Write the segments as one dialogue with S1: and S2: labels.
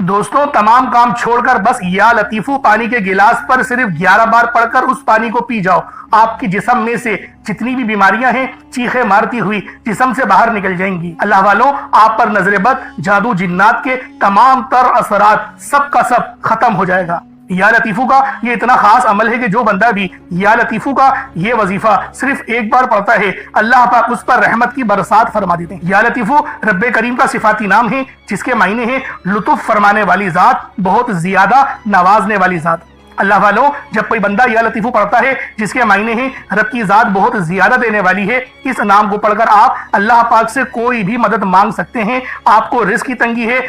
S1: دوستوں تمام کام چھوڑ کر بس یا لطیفو پانی کے گلاس پر صرف 11 بار پڑھ کر اس پانی کو پی جاؤ، آپ کی جسم میں سے جتنی بھی بیماریاں ہیں چیخیں مارتی ہوئی جسم سے باہر نکل جائیں گی۔ اللہ والوں، آپ پر نظر بد، جادو، جنات کے تمام تر اثرات سب کا سب ختم ہو جائے گا۔ یا لطیفو کا یہ اتنا خاص عمل ہے کہ جو بندہ بھی یا لطیفو کا یہ وظیفہ صرف ایک بار پڑھتا ہے، اللہ پاک اس پر رحمت کی برسات فرما دیتے ہیں۔ یا لطیفو رب کریم کا صفاتی نام ہے جس کے معنی ہے لطف فرمانے والی ذات، بہت زیادہ نوازنے والی ذات۔ اللہ والوں، جب کوئی بندہ یا لطیفو پڑھتا ہے جس کے معنی ہیں رب کی ذات بہت زیادہ دینے والی ہے، اس نام کو پڑھ کر آپ اللہ پاک سے کوئی بھی مدد مانگ سکتے ہیں۔ آپ کو رزق کی تنگی ہے،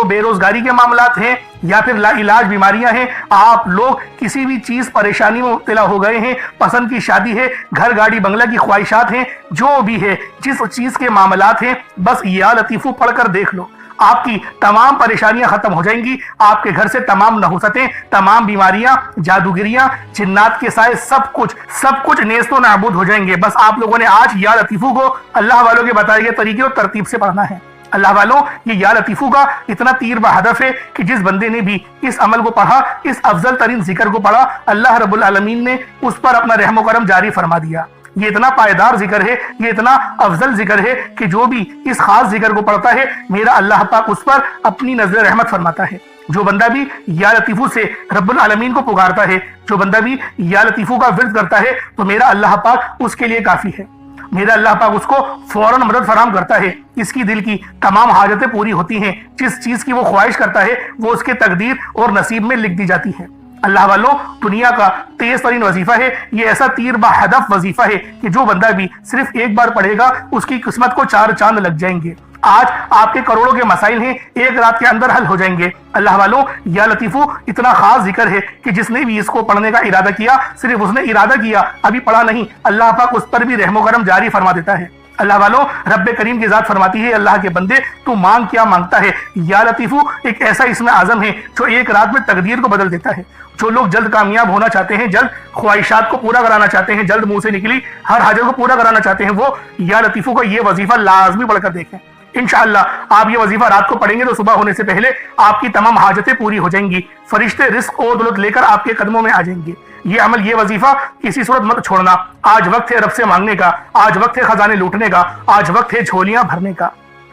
S1: بے روزگاری کے معاملات ہیں، یا پھر لا علاج بیماریاں ہیں، آپ لوگ کسی بھی چیز پریشانی میں مبتلا ہو گئے ہیں، پسند کی شادی ہے، گھر گاڑی بنگلہ کی خواہشات ہیں، جو بھی ہے جس چیز کے معاملات ہیں، بس یا لطیفو پڑھ کر دیکھ لو، آپ کی تمام پریشانیاں ختم ہو جائیں گی۔ آپ کے گھر سے تمام نحوستیں، تمام بیماریاں، جادوگریاں، جنات کے سائے سب کچھ نیست و نابود ہو جائیں گے۔ بس آپ لوگوں نے آج یا لطیفو کو اللہ والوں کے بتائے گئے طریقے اور ترتیب سے پڑھنا ہے۔ اللہ والوں، یہ یا لطیفو کا اتنا تیر بہدف ہے کہ جس بندے نے بھی اس عمل کو پڑھا، اس افضل ترین ذکر کو پڑھا، اللہ رب العالمین نے اس پر اپنا رحم و کرم جاری فرما دیا۔ یہ اتنا پائیدار ذکر ہے، یہ اتنا افضل ذکر ہے کہ جو بھی اس خاص ذکر کو پڑھتا ہے، میرا اللہ پاک اس پر اپنی نظر رحمت فرماتا ہے۔ جو بندہ بھی یا لطیفو سے رب العالمین کو پکارتا ہے، جو بندہ بھی یا لطیفو کا ورد کرتا ہے، تو میرا اللہ پاک اس کے لیے کافی ہے۔ میرا اللہ پاک اس کو فوراً مدد فراہم کرتا ہے، اس کی دل کی تمام حاجتیں پوری ہوتی ہیں، جس چیز کی وہ خواہش کرتا ہے وہ اس کے تقدیر اور نصیب میں لکھ دی جاتی ہے۔ اللہ والوں، دنیا کا تیز ترین وظیفہ ہے، یہ ایسا تیر بہدف وظیفہ ہے کہ جو بندہ بھی صرف ایک بار پڑھے گا اس کی قسمت کو 4 چاند لگ جائیں گے۔ آج آپ کے کروڑوں کے مسائل ہیں، ایک رات کے اندر حل ہو جائیں گے۔ اللہ والوں، یا لطیفو اتنا خاص ذکر ہے کہ جس نے بھی اس کو پڑھنے کا ارادہ کیا، صرف اس نے ارادہ کیا، ابھی پڑھا نہیں، اللہ پاک اس پر بھی رحم و کرم جاری فرما دیتا ہے۔ اللہ والوں، رب کریم کی ذات فرماتی ہے، اللہ کے بندے تو مانگ کیا مانگتا ہے۔ یا لطیفو ایک ایسا اسم اعظم ہے جو ایک رات میں تقدیر کو بدل دیتا ہے۔ جو لوگ جلد کامیاب ہونا چاہتے ہیں، جلد خواہشات کو پورا کرانا چاہتے ہیں، جلد منہ سے نکلی ہر حاجت کو پورا کرانا چاہتے ہیں، وہ یا لطیفو کا یہ وظیفہ لازمی پڑھ کر دیکھیں۔ انشاءاللہ آپ یہ وظیفہ رات کو پڑھیں گے تو صبح ہونے سے پہلے آپ کی تمام حاجتیں پوری ہو جائیں گی، فرشتے رزق اور دولت لے کر آپ کے قدموں میں آ جائیں گے۔ یہ عمل، یہ وظیفہ کسی صورت مت چھوڑنا۔ آج وقت ہے رب سے مانگنے کا، آج وقت ہے خزانے لوٹنے کا، آج وقت ہے جھولیاں بھرنے کا۔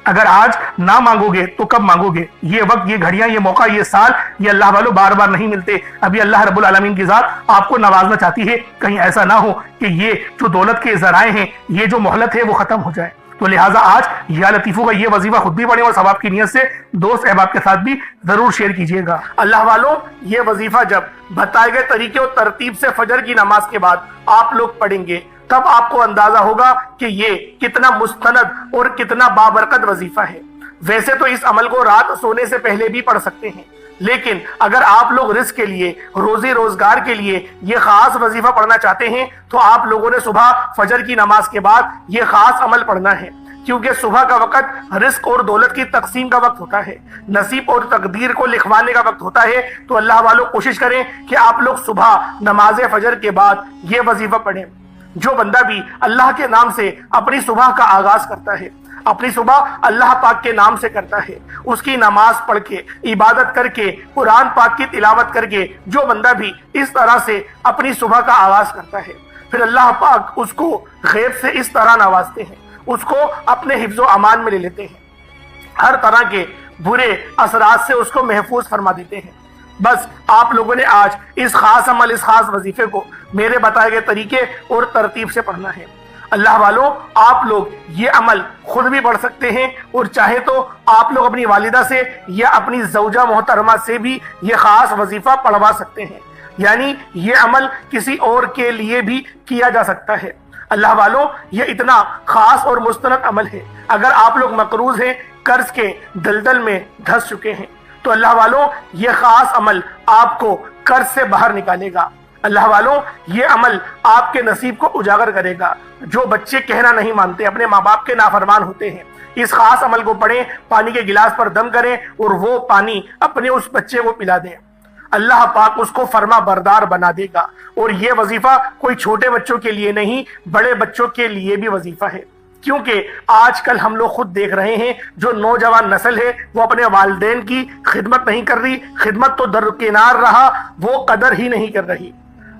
S1: اگر آج نہ مانگو گے تو کب مانگو گے؟ یہ وقت، یہ گھڑیاں، یہ موقع، یہ سال، یہ اللہ والوں بار بار نہیں ملتے۔ ابھی اللہ رب العالمین کی ذات آپ کو نوازنا چاہتی ہے، کہیں ایسا نہ ہو کہ یہ جو دولت کے ذرائع ہیں، یہ جو مہلت ہے وہ ختم ہو جائے۔ تو لہٰذا آج یا لطیفو کا یہ وظیفہ خود بھی پڑھیں اور ثواب کی نیت سے دوست احباب کے ساتھ بھی ضرور شیئر کیجیے گا۔ اللہ والوں، یہ وظیفہ جب بتائے گئے طریقے اور ترتیب سے فجر کی نماز کے بعد آپ لوگ پڑھیں گے، تب آپ کو اندازہ ہوگا کہ یہ کتنا مستند اور کتنا بابرکت وظیفہ ہے۔ ویسے تو اس عمل کو رات سونے سے پہلے بھی پڑھ سکتے ہیں، لیکن اگر آپ لوگ رزق کے لیے، روزی روزگار کے لیے یہ خاص وظیفہ پڑھنا چاہتے ہیں تو آپ لوگوں نے صبح فجر کی نماز کے بعد یہ خاص عمل پڑھنا ہے، کیونکہ صبح کا وقت رزق اور دولت کی تقسیم کا وقت ہوتا ہے، نصیب اور تقدیر کو لکھوانے کا وقت ہوتا ہے۔ تو اللہ والوں کوشش کریں کہ آپ لوگ صبح نماز فجر کے بعد یہ وظیفہ پڑھیں۔ جو بندہ بھی اللہ کے نام سے اپنی صبح کا آغاز کرتا ہے، اپنی صبح اللہ پاک کے نام سے کرتا ہے، اس کی نماز پڑھ کے، عبادت کر کے، قرآن پاک کی تلاوت کر کے، جو بندہ بھی اس طرح سے اپنی صبح کا آغاز کرتا ہے، پھر اللہ پاک اس کو غیب سے اس طرح نوازتے ہیں، اس کو اپنے حفظ و امان میں لے لیتے ہیں، ہر طرح کے برے اثرات سے اس کو محفوظ فرما دیتے ہیں۔ بس آپ لوگوں نے آج اس خاص عمل، اس خاص وظیفے کو میرے بتائے گئے طریقے اور ترتیب سے پڑھنا ہے۔ اللہ والوں، آپ لوگ یہ عمل خود بھی پڑھ سکتے ہیں، اور چاہے تو آپ لوگ اپنی والدہ سے یا اپنی زوجہ محترمہ سے بھی یہ خاص وظیفہ پڑھوا سکتے ہیں، یعنی یہ عمل کسی اور کے لیے بھی کیا جا سکتا ہے۔ اللہ والوں، یہ اتنا خاص اور مستند عمل ہے۔ اگر آپ لوگ مقروض ہیں، قرض کے دلدل میں دھس چکے ہیں، تو اللہ والوں یہ خاص عمل آپ کو قرض سے باہر نکالے گا۔ اللہ والوں، یہ عمل آپ کے نصیب کو اجاگر کرے گا۔ جو بچے کہنا نہیں مانتے، اپنے ماں باپ کے نافرمان ہوتے ہیں، اس خاص عمل کو پڑھیں، پانی کے گلاس پر دم کریں اور وہ پانی اپنے اس بچے کو پلا دیں، اللہ پاک اس کو فرما بردار بنا دے گا۔ اور یہ وظیفہ کوئی چھوٹے بچوں کے لیے نہیں، بڑے بچوں کے لیے بھی وظیفہ ہے۔ کیونکہ آج کل ہم لوگ خود دیکھ رہے ہیں جو نوجوان نسل ہے وہ اپنے والدین کی خدمت نہیں کر رہی، خدمت تو درکنار رہا، وہ قدر ہی نہیں کر رہی۔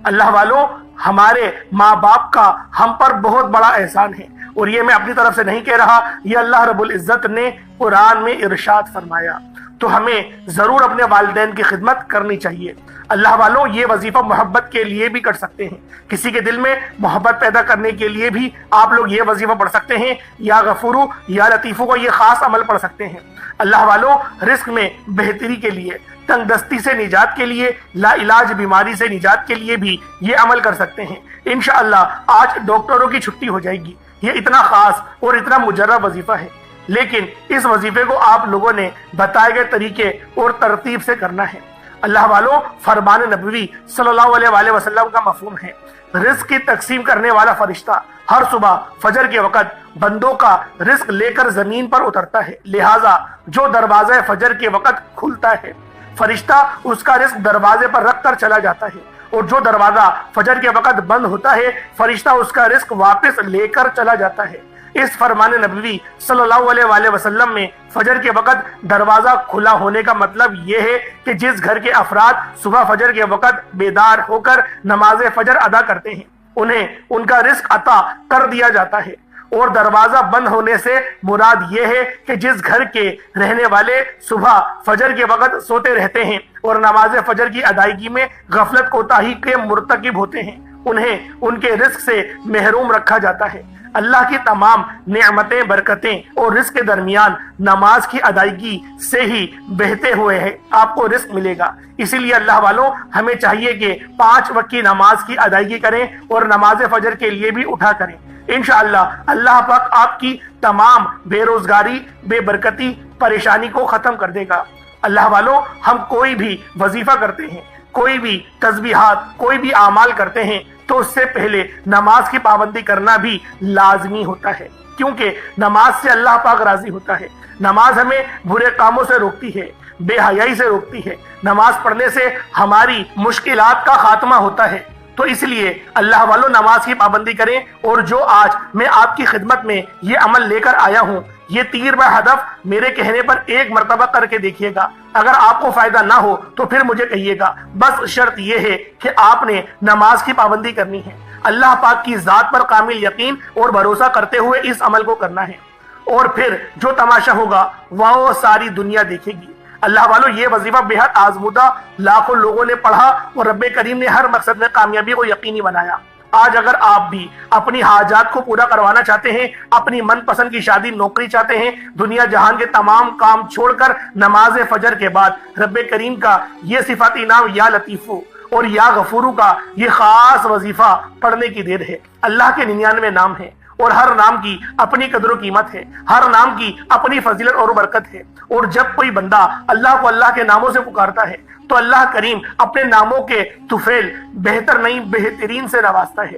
S1: اللہ والوں، ہمارے ماں باپ کا ہم پر بہت بڑا احسان ہے، اور یہ میں اپنی طرف سے نہیں کہہ رہا، یہ اللہ رب العزت نے قرآن میں ارشاد فرمایا، تو ہمیں ضرور اپنے والدین کی خدمت کرنی چاہیے۔ اللہ والوں، یہ وظیفہ محبت کے لیے بھی کر سکتے ہیں، کسی کے دل میں محبت پیدا کرنے کے لیے بھی آپ لوگ یہ وظیفہ پڑھ سکتے ہیں، یا غفورو یا لطیفو کا یہ خاص عمل پڑھ سکتے ہیں۔ اللہ والوں، رزق میں بہتری کے لیے، تنگ دستی سے نجات کے لیے، لا علاج بیماری سے نجات کے لیے بھی یہ عمل کر سکتے ہیں۔ انشاءاللہ آج ڈاکٹروں کی چھٹی ہو جائے گی، یہ اتنا خاص اور اتنا مجرب وظیفہ ہے، لیکن اس وظیفے کو آپ لوگوں نے بتائے گئے طریقے اور ترتیب سے کرنا ہے۔ اللہ والوں، فرمان نبوی صلی اللہ علیہ وآلہ وسلم کا مفہوم ہے، رزق کی تقسیم کرنے والا فرشتہ ہر صبح فجر کے وقت بندوں کا رزق لے کر زمین پر اترتا ہے، لہٰذا جو دروازہ فجر کے وقت کھلتا ہے فرشتہ اس کا رزق دروازے پر رکھ کر چلا جاتا ہے، اور جو دروازہ فجر کے وقت بند ہوتا ہے فرشتہ اس کا رزق واپس لے کر چلا جاتا ہے۔ اس فرمان نبوی صلی اللہ علیہ وآلہ وسلم میں فجر کے وقت دروازہ کھلا ہونے کا مطلب یہ ہے کہ جس گھر کے افراد صبح فجر کے وقت بیدار ہو کر نماز فجر ادا کرتے ہیں انہیں ان کا رزق عطا کر دیا جاتا ہے، اور دروازہ بند ہونے سے مراد یہ ہے کہ جس گھر کے رہنے والے صبح فجر کے وقت سوتے رہتے ہیں اور نماز فجر کی ادائیگی میں غفلت کوتاہی کے مرتکب ہوتے ہیں انہیں ان کے رزق سے محروم رکھا جاتا ہے۔ اللہ کی تمام نعمتیں، برکتیں اور رزق کے درمیان نماز کی ادائیگی سے ہی بہتے ہوئے ہیں آپ کو رزق ملے گا۔ اسی لیے اللہ والوں، ہمیں چاہیے کہ 5 وقت کی نماز کی ادائیگی کریں اور نماز فجر کے لیے بھی اٹھا کریں۔ انشاءاللہ اللہ پاک آپ کی تمام بے روزگاری، بے برکتی، پریشانی کو ختم کر دے گا۔ اللہ والوں، ہم کوئی بھی وظیفہ کرتے ہیں، کوئی بھی تسبیحات، کوئی بھی اعمال کرتے ہیں تو اس سے پہلے نماز کی پابندی کرنا بھی لازمی ہوتا ہے، کیونکہ نماز سے اللہ پاک راضی ہوتا ہے۔ نماز ہمیں برے کاموں سے روکتی ہے، بے حیائی سے روکتی ہے، نماز پڑھنے سے ہماری مشکلات کا خاتمہ ہوتا ہے۔ تو اس لیے اللہ والوں، نماز کی پابندی کریں، اور جو آج میں آپ کی خدمت میں یہ عمل لے کر آیا ہوں، یہ تیر بہ ہدف میرے کہنے پر ایک مرتبہ کر کے دیکھیے گا۔ اگر آپ کو فائدہ نہ ہو تو پھر مجھے کہیے گا، بس شرط یہ ہے کہ آپ نے نماز کی پابندی کرنی ہے، اللہ پاک کی ذات پر کامل یقین اور بھروسہ کرتے ہوئے اس عمل کو کرنا ہے، اور پھر جو تماشا ہوگا وہ ساری دنیا دیکھے گی۔ اللہ والوں، یہ وظیفہ بے حد آزمودہ لاکھوں لوگوں نے پڑھا اور رب کریم نے ہر مقصد میں کامیابی کو یقینی بنایا۔ آج اگر آپ بھی اپنی حاجات کو پورا کروانا چاہتے ہیں، اپنی من پسند کی شادی، نوکری چاہتے ہیں، دنیا جہان کے تمام کام چھوڑ کر نماز فجر کے بعد رب کریم کا یہ صفاتی نام یا لطیفو اور یا غفورو کا یہ خاص وظیفہ پڑھنے کی دیر ہے۔ اللہ کے 99 نام ہیں، اور ہر نام کی اپنی قدر و قیمت ہے، ہر نام کی اپنی فضیلت اور برکت ہے، اور جب کوئی بندہ اللہ کو اللہ کے ناموں سے پکارتا ہے تو اللہ کریم اپنے ناموں کے طفیل بہتر نہیں بہترین سے نوازتا ہے،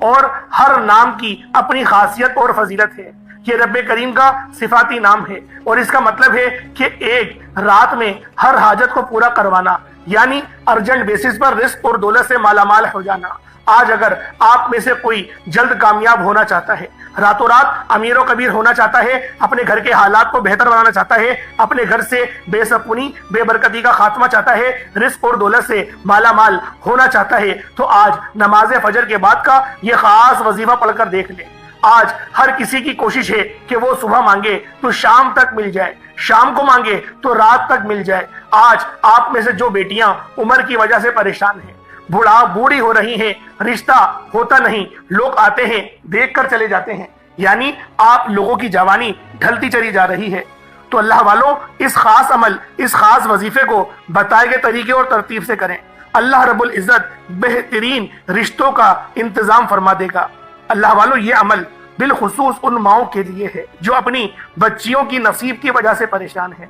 S1: اور ہر نام کی اپنی خاصیت اور فضیلت ہے۔ یہ رب کریم کا صفاتی نام ہے، اور اس کا مطلب ہے کہ ایک رات میں ہر حاجت کو پورا کروانا، یعنی ارجنٹ بیسس پر رزق اور دولت سے مالا مال ہو جانا۔ آج اگر آپ میں سے کوئی جلد کامیاب ہونا چاہتا ہے، راتوں رات امیر و کبیر ہونا چاہتا ہے، اپنے گھر کے حالات کو بہتر بنانا چاہتا ہے، اپنے گھر سے بے سکونی، بے برکتی کا خاتمہ چاہتا ہے، رزق اور دولت سے مالا مال ہونا چاہتا ہے، تو آج نماز فجر کے بعد کا یہ خاص وظیفہ پڑھ کر دیکھ لیں۔ آج ہر کسی کی کوشش ہے کہ وہ صبح مانگے تو شام تک مل جائے، شام کو مانگے تو رات تک مل جائے۔ آج آپ میں سے جو بیٹیاں عمر کی وجہ سے پریشان ہیں، بوڑھی ہو رہی ہیں، رشتہ ہوتا نہیں، لوگ آتے ہیں دیکھ کر چلے جاتے ہیں، یعنی آپ لوگوں کی جوانی ڈھلتی چلی جا رہی ہے، تو اللہ والوں، اس خاص عمل، اس خاص وظیفے کو بتائے گئے طریقے اور ترتیب سے کریں۔ اللہ رب العزت بہترین رشتوں کا انتظام فرما دے گا۔ اللہ والوں، یہ عمل بالخصوص ان ماؤں کے لیے ہے جو اپنی بچیوں کی نصیب کی وجہ سے پریشان ہیں۔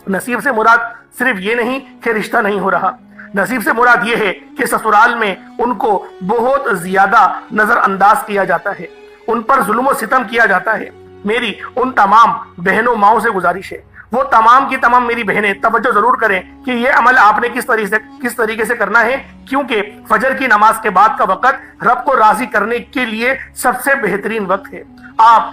S1: نصیب سے مراد صرف یہ نہیں کہ رشتہ نہیں ہو رہا، نصیب سے مراد یہ ہے کہ سسرال میں ان کو بہت زیادہ نظر انداز کیا جاتا ہے، ان پر ظلم و ستم کیا جاتا ہے۔ میری ان تمام بہنوں ماؤں سے گزارش ہے، وہ تمام کی تمام میری بہنیں توجہ ضرور کریں کہ یہ عمل آپ نے کس طریقے سے کرنا ہے، کیونکہ فجر کی نماز کے بعد کا وقت رب کو راضی کرنے کے لیے سب سے بہترین وقت ہے۔ آپ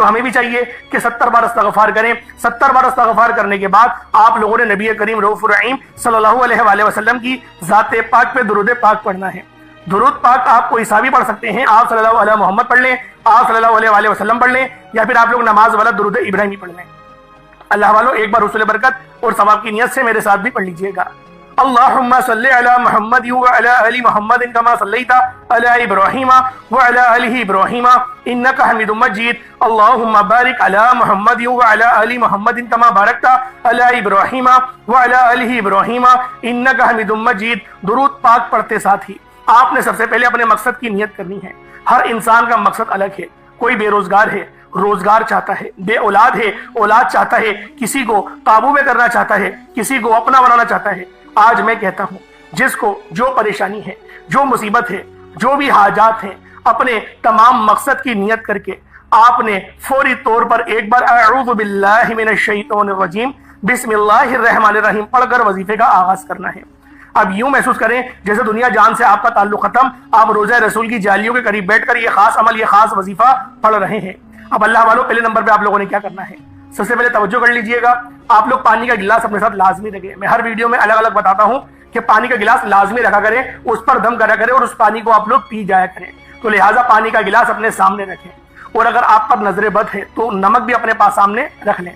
S1: تو ہمیں بھی چاہیے کہ 70 بار استغفار کریں۔ 70 بار استغفار کرنے کے بعد آپ لوگوں نے نبی کریم رؤوف الرحیم صلی اللہ علیہ وآلہ وسلم کی ذات پاک پہ درود پاک پڑھنا ہے۔ درود پاک آپ کو عیسیٰ بھی پڑھ سکتے ہیں، آپ صلی اللہ علیہ محمد پڑھ لیں، آپ صلی اللہ علیہ وآلہ وسلم پڑھ لیں، یا پھر آپ لوگ نماز والا درود ابراہیمی پڑھ لیں۔ اللہ والو ایک بار حصول برکت اور ثواب کی نیت سے میرے ساتھ بھی پڑھ لیجئے گا۔ اللہم صلی علی محمد وعلی آل محمد کما صلیت علی ابراہیم وعلی آل ابراہیم انک حمید مجید۔ اللہم بارک علی محمد وعلی آل محمد کما بارکت علی ابراہیم وعلی آل ابراہیم انک حمید مجید۔ درود پاک پڑھتے ساتھ ہی آپ نے سب سے پہلے اپنے مقصد کی نیت کرنی ہے۔ ہر انسان کا مقصد الگ ہے، کوئی بے روزگار ہے، روزگار چاہتا ہے، بے اولاد ہے، اولاد چاہتا ہے، کسی کو قابو میں کرنا چاہتا ہے، کسی کو اپنا بنانا چاہتا ہے۔ آج میں کہتا ہوں جس کو جو پریشانی ہے، جو مصیبت ہے، جو بھی حاجات ہیں، اپنے تمام مقصد کی نیت کر کے آپ نے فوری طور پر ایک بار اعوذ باللہ من الشیطان الرجیم بسم اللہ الرحمن الرحیم پڑھ کر وظیفے کا آغاز کرنا ہے۔ اب یوں محسوس کریں جیسے دنیا جان سے آپ کا تعلق ختم، آپ روزہ رسول کی جالیوں کے قریب بیٹھ کر یہ خاص عمل، یہ خاص وظیفہ پڑھ رہے ہیں۔ اب اللہ والوں پہلے نمبر پہ آپ لوگوں نے کیا کرنا ہے، سب سے پہلے توجہ کر لیجئے گا، آپ لوگ پانی کا گلاس اپنے ساتھ لازمی رکھیں۔ میں ہر ویڈیو میں الگ الگ بتاتا ہوں کہ پانی کا گلاس لازمی رکھا کریں، اس پر دم کرا کریں اور اس پانی کو آپ لوگ پی جایا کریں۔ تو لہٰذا پانی کا گلاس اپنے سامنے رکھیں، اور اگر آپ پر نظر بد ہے تو نمک بھی اپنے پاس سامنے رکھ لیں۔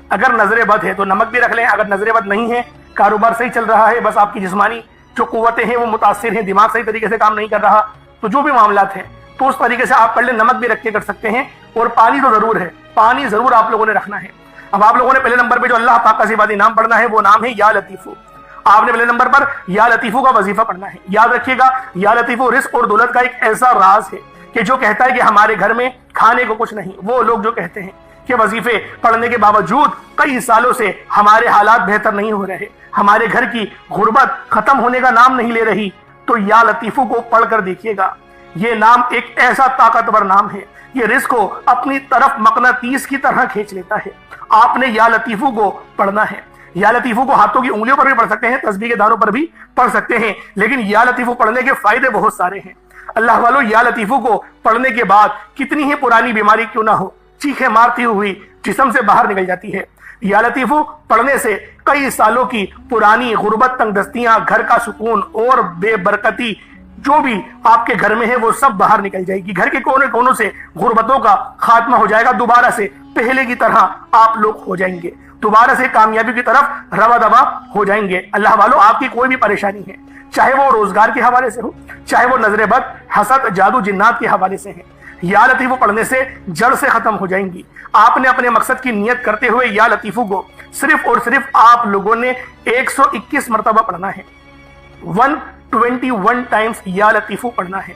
S1: اگر نظر بد ہے تو نمک بھی رکھ لیں، اگر نظر بد نہیں ہے، کاروبار صحیح چل رہا ہے، بس آپ کی جسمانی جو قوتیں ہیں وہ متاثر ہیں، دماغ صحیح طریقے سے کام نہیں کر رہا، تو جو بھی معاملات ہیں تو اس طریقے سے آپ کر لیں، نمک بھی رکھ کے کر سکتے ہیں، اور پانی تو ضرور ہے، پانی ضرور آپ لوگوں نے رکھنا ہے۔ اب آپ لوگوں نے پہلے نمبر پہ جو اللہ پاک کا صفاتی نام پڑھنا ہے وہ نام ہے یا لطیفو۔ آپ نے پہلے نمبر پر یا لطیفو کا وظیفہ پڑھنا ہے۔ یاد رکھیے گا یا لطیفو رزق اور دولت کا ایک ایسا راز ہے کہ جو کہتا ہے کہ ہمارے گھر میں کھانے کو کچھ نہیں، وہ لوگ جو کہتے ہیں کہ وظیفے پڑھنے کے باوجود کئی سالوں سے ہمارے حالات بہتر نہیں ہو رہے، ہمارے گھر کی غربت ختم ہونے کا نام نہیں لے رہی، تو یا لطیفو کو پڑھ کر دیکھیے گا۔ یہ نام ایک ایسا طاقتور نام ہے، یہ رزق کو اپنی طرف مقناطیس کی طرح کھینچ لیتا ہے۔ آپ نے یا لطیفو کو پڑھنا ہے۔ یا لطیفو کو ہاتھوں کی انگلیوں پر بھی پڑھ سکتے ہیں، تسبیح کے دانوں پر بھی پڑھ سکتے ہیں، لیکن یا لطیفو پڑھنے کے فائدے بہت سارے ہیں۔ اللہ والو یا لطیفو کو پڑھنے کے بعد کتنی ہی پرانی بیماری کیوں نہ ہو، چیخیں مارتی ہوئی جسم سے باہر نکل جاتی ہے۔ یا لطیفو پڑھنے سے کئی سالوں کی پرانی غربت، تنگ دستیاں، گھر کا سکون اور بے برکتی جو بھی آپ کے گھر میں ہے وہ سب باہر نکل جائے گی۔ گھر کے کونے کونوں سے غربتوں کا خاتمہ ہو جائے گا، دوبارہ سے پہلے کی طرح آپ لوگ ہو جائیں گے، دوبارہ سے کامیابی کی طرف روا دوا ہو جائیں گے۔ اللہ والو آپ کی کوئی بھی پریشانی ہے، چاہے وہ روزگار کے حوالے سے ہو، چاہے وہ نظر بد، حسد، جادو، جنات کے حوالے سے ہے، یا لطیفو پڑھنے سے جڑ سے ختم ہو جائیں گی۔ آپ نے اپنے مقصد کی نیت کرتے ہوئے یا لطیفو کو صرف اور صرف آپ لوگوں نے 121 مرتبہ پڑھنا ہے، 121 ٹائمز یا لطیفو پڑھنا ہے۔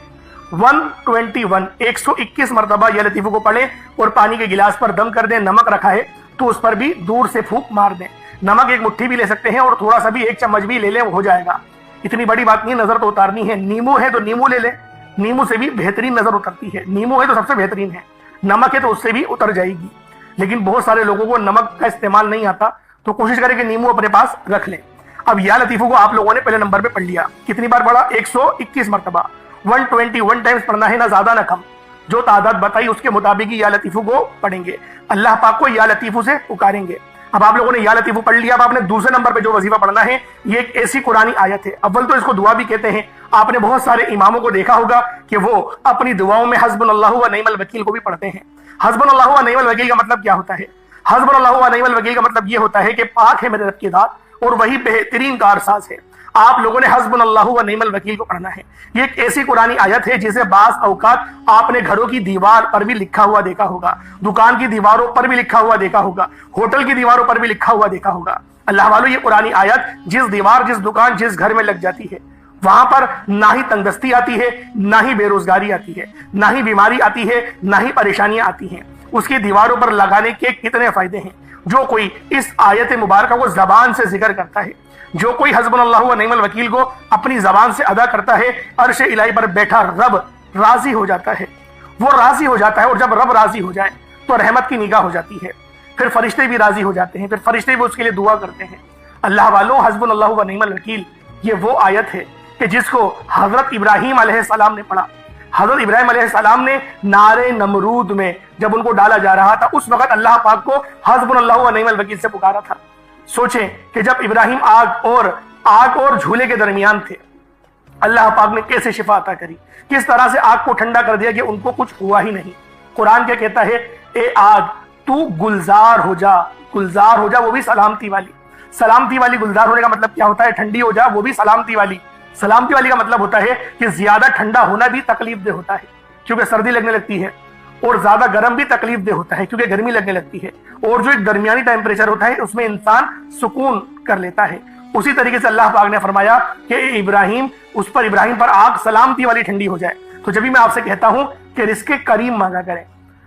S1: 121 مرتبہ یا لطیفو کو پڑھیں اور پانی کے گلاس پر دم کر دیں، نمک رکھا ہے تو اس پر بھی دور سے پھونک مار دیں۔ نمک ایک مٹھی بھی لے سکتے ہیں اور تھوڑا سا بھی 1 چمچ بھی لے لیں، ہو جائے گا، اتنی بڑی بات نہیں، نظر تو اتارنی ہے۔ نیمو ہے تو نیمو لے لیں، نیمو سے بھی بہترین نظر اترتی ہے، نیمو ہے تو سب سے بہترین ہے، نمک ہے تو اس سے بھی اتر جائے گی، لیکن بہت سارے لوگوں کو نمک کا استعمال نہیں آتا، تو کوشش کریں کہ نیمو اپنے پاس رکھ لیں۔ اب یا لطیفو کو آپ لوگوں نے پہلے نمبر پہ پڑھ لیا، کتنی بار پڑھا؟ 121 مرتبہ، 121 ٹائمز پڑھنا ہے، نہ زیادہ نہ کم، جو تعداد بتائی اس کے مطابق ہی یا لطیفو کو پڑھیں گے، اللہ پاک کو یا لطیفو سے پکاریں گے۔ اب آپ لوگوں نے یا لطیفو پڑھ لیا، اب آپ نے دوسرے نمبر پہ جو وظیفہ پڑھنا ہے یہ ایک ایسی قرآنی آیت ہے، اول تو اس کو دعا بھی کہتے ہیں، آپ نے بہت سارے اماموں کو دیکھا ہوگا کہ وہ اپنی دعاؤں میں حسبنا اللہ و نعم الوکیل کو بھی پڑھتے ہیں۔ حسبنا اللہ و نعم الوکیل کا مطلب کیا ہوتا ہے؟ حسبنا اللہ و نعم الوکیل کا مطلب یہ ہوتا ہے کہ پاک ہے میرے رب کی ذات اور وہی بہترین کارساز ہے۔ آپ لوگوں نے حسبنا اللہ و نعم الوکیل کو پڑھنا ہے۔ یہ ایک ایسی قرآنی آیت ہے جسے بعض اوقات آپ نے گھروں کی دیوار پر بھی لکھا ہوا دیکھا ہوگا، دکان کی دیواروں پر بھی لکھا ہوا دیکھا ہوگا، ہوٹل کی دیواروں پر بھی لکھا ہوا دیکھا ہوگا۔ اللہ والو یہ قرآنی آیت جس دیوار، جس دکان، جس گھر میں لگ جاتی ہے، وہاں پر نہ ہی تنگ دستی آتی ہے، نہ ہی بے روزگاری آتی ہے، نہ ہی بیماری آتی ہے، نہ ہی پریشانیاں آتی ہیں۔ اس کی دیواروں پر لگانے کے کتنے فائدے ہیں۔ جو کوئی اس آیت مبارکہ کو زبان سے ذکر کرتا ہے، جو کوئی حسبنا اللہ و نعم الوکیل کو اپنی زبان سے ادا کرتا ہے، عرش الہی پر بیٹھا رب راضی ہو جاتا ہے، وہ راضی ہو جاتا ہے، اور جب رب راضی ہو جائے تو رحمت کی نگاہ ہو جاتی ہے، پھر فرشتے بھی راضی ہو جاتے ہیں، پھر فرشتے بھی اس کے لیے دعا کرتے ہیں۔ اللہ والو حسبنا اللہ و نعم الوکیل یہ وہ آیت ہے کہ جس کو حضرت ابراہیم علیہ السلام نے پڑھا، حضرت ابراہیم علیہ السلام نے نارے نمرود میں جب ان کو ڈالا جا رہا تھا اس وقت اللہ پاک کو حسبنا اللہ و نعم الوکیل سے پکارا تھا۔ سوچیں کہ جب ابراہیم آگ اور جھولے کے درمیان تھے، اللہ پاک نے کیسے شفا عطا کری، کس طرح سے آگ کو ٹھنڈا کر دیا کہ ان کو کچھ ہوا ہی نہیں۔ قرآن کیا کہتا ہے؟ اے آگ تو گلزار ہو جا، گلزار ہو جا، وہ بھی سلامتی والی۔ سلامتی والی گلزار ہونے کا مطلب کیا ہوتا ہے؟ ٹھنڈی ہو جا، وہ بھی سلامتی والی۔ سلامتی والی کا مطلب ہوتا ہے کہ زیادہ ٹھنڈا ہونا بھی تکلیف دہ ہوتا ہے کیونکہ سردی لگنے لگتی ہے، اور زیادہ گرم بھی تکلیف دہ ہوتا ہے کیونکہ گرمی لگنے لگتی ہے، اور جو ایک درمیانی ٹیمپریچر ہوتا ہے اس میں انسان سکون کر لیتا ہے۔ اسی طریقے سے اللہ پاک نے فرمایا کہ ابراہیم پر آگ سلامتی والی ٹھنڈی ہو جائے۔ تو جب بھی میں آپ سے کہتا ہوں کہ رزق کریم مانگا کریں،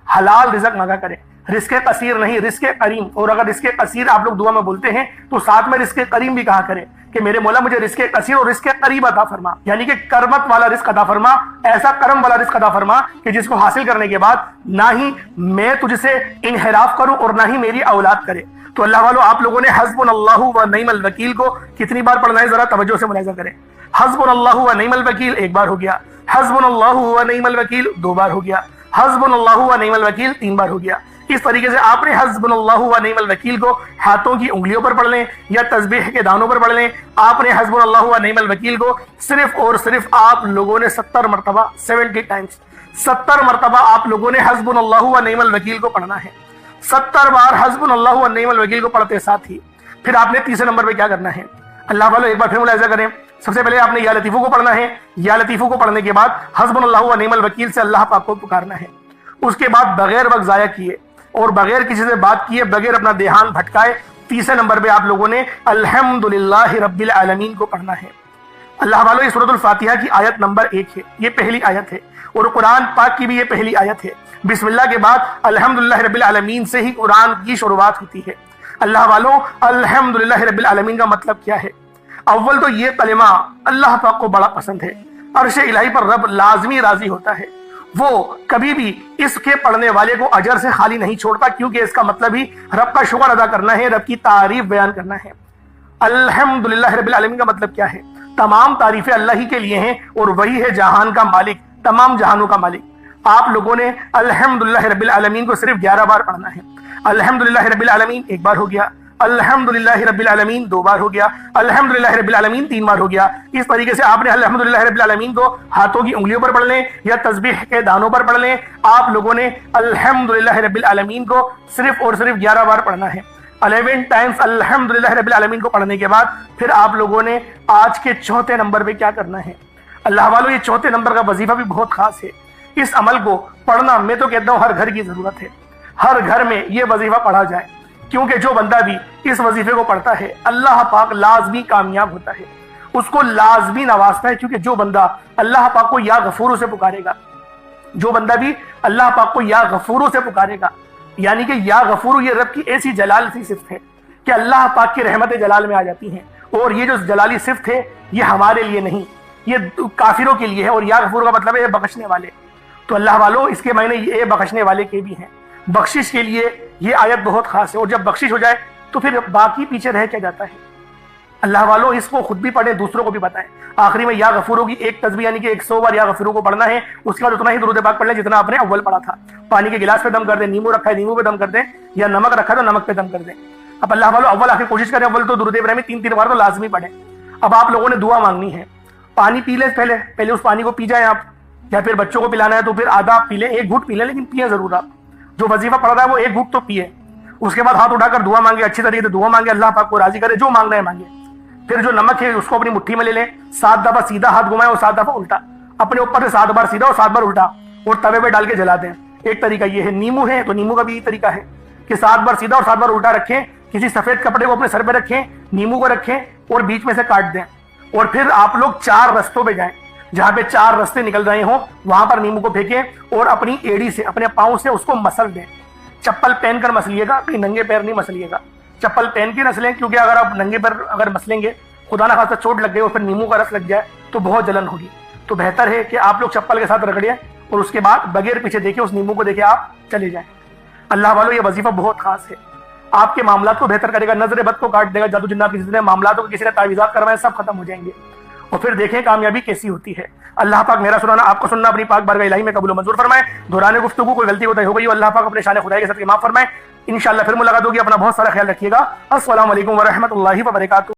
S1: حلال رزق مانگا کریں، رزق قصیر نہیں، رزق کریم۔ اور اگر رزق قصیر آپ لوگ دعا میں بولتے ہیں تو ساتھ میں رزق کریم بھی کہا کریں کہ میرے مولا مجھے رزق قصیر اور رزق قریب عطا فرما، یعنی کہ کرمت والا رزق عطا فرما، ایسا کرم والا رزق عطا فرما کہ جس کو حاصل کرنے کے بعد نہ ہی میں تجھ سے انحراف کروں اور نہ ہی میری اولاد کرے۔ تو اللہ والو، آپ لوگوں نے حسبنا اللہ و نعم الوکیل کو کتنی بار پڑھنا ہے؟ ذرا توجہ سے ملاحظہ کریں۔ حسبنا اللہ و نعم الوکیل ایک بار ہو گیا، حسبنا اللہ و نعم الوکیل دو بار ہو گیا، حسبنا اللہ و نعم الوکیل تین بار ہو گیا۔ اس طریقے سے آپ نے حسبنا اللہ و نعم الوکیل کو ہاتھوں کی انگلیوں پر پڑھ لیں یا تسبیح کے دانوں پر پڑھ لیں۔ آپ نے حسبنا اللہ و نعم الوکیل کو صرف اور صرف آپ لوگوں نے 70 مرتبہ 70 ٹائمز 70 مرتبہ آپ لوگوں نے حسبنا اللہ و نعم الوکیل کو پڑھنا ہے۔ 70 بار حسبنا اللہ و نعم الوکیل کو پڑھتے ساتھ ہی پھر آپ نے تیسرے نمبر پہ کیا کرنا ہے؟ اللہ والو ایک بار پھر ملاحظہ کریں۔ سب سے پہلے آپ نے یا لطیفو کو پڑھنا ہے، یا لطیفو کو پڑھنے کے بعد حسبنا اللہ و نعم الوکیل سے اللہ پاک کو پکارنا ہے۔ اس کے بعد بغیر وقت ضائع کیے اور بغیر کسی سے بات کیے، بغیر اپنا دھیان بھٹکائے، تیسرے نمبر پہ آپ لوگوں نے الحمدللہ رب العالمین کو پڑھنا ہے۔ اللہ والو، یہ سورۃ الفاتحہ کی آیت نمبر 1 ہے، یہ پہلی آیت ہے، اور قرآن پاک کی بھی یہ پہلی آیت ہے۔ بسم اللہ کے بعد الحمدللہ رب العالمین سے ہی قرآن کی شروعات ہوتی ہے۔ اللہ والو، الحمدللہ رب العالمین کا مطلب کیا ہے؟ اول تو یہ کلمہ اللہ پاک کو بڑا پسند ہے، عرش الہی پر رب لازمی راضی ہوتا ہے، وہ کبھی بھی اس کے پڑھنے والے کو اجر سے خالی نہیں چھوڑتا، کیونکہ اس کا مطلب ہی رب کا شکر ادا کرنا ہے، رب کی تعریف بیان کرنا ہے۔ الحمدللہ رب العالمین کا مطلب کیا ہے؟ تمام تعریفیں اللہ ہی کے لیے ہیں اور وہی ہے جہان کا مالک، تمام جہانوں کا مالک۔ آپ لوگوں نے الحمدللہ رب العالمین کو صرف 11 بار پڑھنا ہے۔ الحمدللہ رب العالمین ایک بار ہو گیا، الحمدللہ رب العالمین دو بار ہو گیا، الحمدللہ رب العالمین تین بار ہو گیا۔ اس طریقے سے آپ نے الحمدللہ رب العالمین کو ہاتھوں کی انگلیوں پر پڑھ لیں یا تسبیح کے دانوں پر پڑھ لیں۔ آپ لوگوں نے الحمدللہ رب العالمین کو صرف اور صرف 11 بار پڑھنا ہے۔ 11 ٹائمز الحمدللہ رب العالمین کو پڑھنے کے بعد پھر آپ لوگوں نے آج کے چوتھے نمبر پہ کیا کرنا ہے؟ اللہ والو، یہ چوتھے نمبر کا وظیفہ بھی بہت خاص ہے۔ اس عمل کو پڑھنا میں تو کہتا ہوں ہر گھر کی ضرورت ہے، ہر گھر میں یہ وظیفہ پڑھا جائے، کیونکہ جو بندہ بھی اس وظیفے کو پڑھتا ہے اللہ پاک لازمی کامیاب ہوتا ہے، اس کو لازمی نوازتا ہے۔ کیونکہ جو بندہ اللہ پاک کو یا غفورو سے پکارے گا، جو بندہ بھی اللہ پاک کو یا غفورو سے پکارے گا، یعنی کہ یا غفورو یہ رب کی ایسی جلال سی صفت ہے کہ اللہ پاک کی رحمت جلال میں آ جاتی ہیں، اور یہ جو جلالی صفت ہے یہ ہمارے لیے نہیں، یہ کافروں کے لیے ہے، اور یا غفورو کا مطلب ہے بخشنے والے۔ تو اللہ والوں، اس کے معنی یہ بخشنے والے کے بھی ہیں۔ بخشش کے لیے یہ آیت بہت خاص ہے، اور جب بخشش ہو جائے تو پھر باقی پیچھے رہ کیا جاتا ہے؟ اللہ والوں، اس کو خود بھی پڑھیں، دوسروں کو بھی بتائیں۔ آخری میں یا غفورو کی ایک تسبیح یعنی کہ 100 بار یا غفورو کو پڑھنا ہے۔ اس کے بعد اتنا ہی درود پاک پڑھ لیں جتنا آپ نے اول پڑھا تھا۔ پانی کے گلاس پہ دم کر دیں، نیمبو رکھا ہے نیمبو پہ دم کر دیں، یا نمک رکھا ہے تو نمک پہ دم کر دیں۔ اب اللہ والوں، اول آخر کوشش کریں، اول تو درود ابراہیمی 3 بار تو لازمی پڑھیں۔ اب آپ لوگوں نے دعا مانگنی ہے۔ پانی پی لیں، پہلے اس پانی کو پی جائیں آپ، یا پھر بچوں کو پلانا ہے تو پھر آدھا پی لیں، 1 گھوٹ پی لیں، لیکن پیئیں ضرور۔ آپ جو وظیفہ پڑھ رہا ہے وہ 1 گھوٹ تو پیے۔ اس کے بعد ہاتھ اٹھا کر دعا مانگے، اچھی طریقے سے دعا مانگے، اللہ پاک کو راضی کرے، جو مانگنا ہے مانگے۔ پھر جو نمک ہے اس کو اپنی مٹھی میں لے لیں، 7 دفعہ سیدھا ہاتھ گھمائیں اور 7 دفعہ الٹا، اپنے اوپر سے 7 بار سیدھا اور 7 بار الٹا، اور توے پہ ڈال کے جلا دیں۔ ایک طریقہ یہ ہے۔ نیمو ہے تو نیمو کا بھی یہ طریقہ ہے کہ 7 بار سیدھا اور 7 بار الٹا رکھیں، کسی سفید کپڑے کو اپنے سر پہ رکھیں، نیمو کو رکھیں اور بیچ میں سے کاٹ دیں، اور پھر آپ لوگ 4 رستوں پہ جائیں، جہاں پہ 4 رستے نکل رہے ہوں وہاں پر نیمو کو پھینکیں اور اپنی ایڑی سے، اپنے پاؤں سے اس کو مسل دیں۔ چپل پہن کر مسلیے گا، اپنی ننگے پیر نہیں مسلیے گا، چپل پہن کے مسلیں، کیونکہ اگر آپ ننگے پیر اگر مسلیں گے، خدا نہ خاصہ چوٹ لگ گئی اور پھر نیمو کا رس لگ جائے تو بہت جلن ہوگی۔ تو بہتر ہے کہ آپ لوگ چپل کے ساتھ رگڑیں اور اس کے بعد بغیر پیچھے دیکھے اس نیمو کو دیکھے آپ چلے جائیں۔ اللہ والوں، یہ وظیفہ بہت خاص ہے، آپ کے معاملات کو بہتر کرے گا، نظر بد کو کاٹ دے گا، جادو جنات کسی نے معاملات کو کسی نے تعویذات کروائے سب ختم ہو جائیں گے۔ اور پھر دیکھیں کامیابی کیسی ہوتی ہے۔ اللہ پاک میرا سنانا آپ کو سننا اپنی پاک بارگاہ الہی میں قبول و منظور فرمائے۔ دوران گفتگو کوئی غلطی ہوتا ہو گئی، اللہ پاک اپنے شان خدائی کے ساتھ معاف فرمائے۔ انشاءاللہ پھر ملاقات ہوگی، اپنا بہت سارا خیال رکھیے گا۔ السلام علیکم ورحمۃ اللہ وبرکاتہ۔